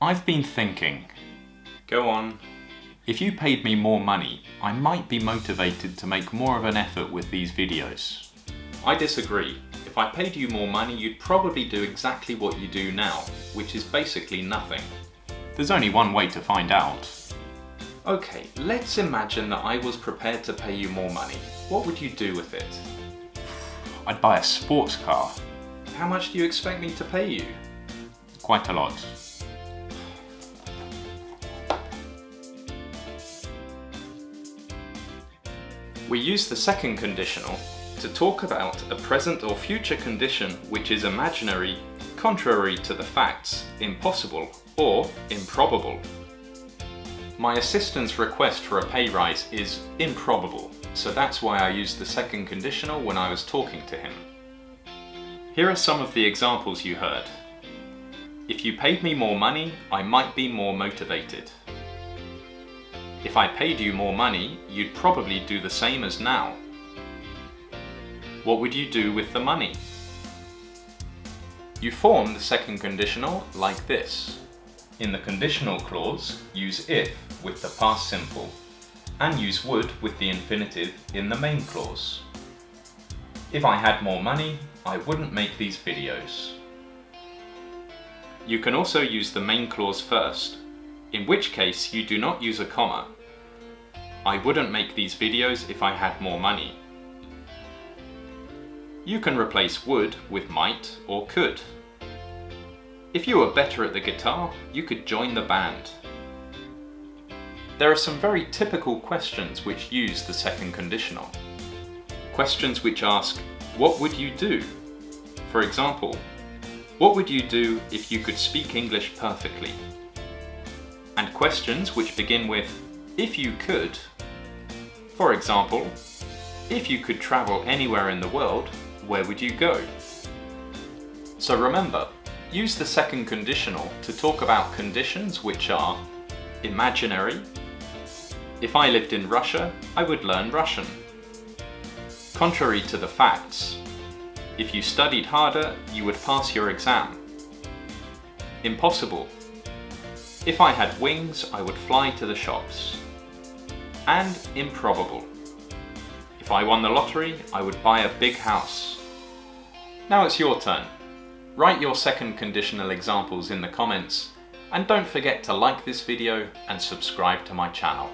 I've been thinking. Go on. If you paid me more money, I might be motivated to make more of an effort with these videos. I disagree. If I paid you more money, you'd probably do exactly what you do now, which is basically nothing. There's only one way to find out. Okay, let's imagine that I was prepared to pay you more money. What would you do with it? I'd buy a sports car. How much do you expect me to pay you? Quite a lot. We use the second conditional to talk about a present or future condition which is imaginary, contrary to the facts, impossible, or improbable. My assistant's request for a pay rise is improbable, so that's why I used the second conditional when I was talking to him. Here are some of the examples you heard. If you paid me more money, I might be more motivated. If I paid you more money, you'd probably do the same as now. What would you do with the money? You form the second conditional like this. In the conditional clause, use if with the past simple, and use would with the infinitive in the main clause. If I had more money, I wouldn't make these videos. You can also use the main clause first, in which case you do not use a comma. I wouldn't make these videos if I had more money. You can replace would with might or could. If you were better at the guitar, you could join the band. There are some very typical questions which use the second conditional. Questions which ask, what would you do? For example, what would you do if you could speak English perfectly? And questions which begin with, if you could. For example, if you could travel anywhere in the world, where would you go? So remember, use the second conditional to talk about conditions which are imaginary. If I lived in Russia, I would learn Russian. Contrary to the facts. If you studied harder, you would pass your exam. Impossible. If I had wings, I would fly to the shops. And improbable. If I won the lottery, I would buy a big house. Now it's your turn. Write your second conditional examples in the comments, and don't forget to like this video and subscribe to my channel.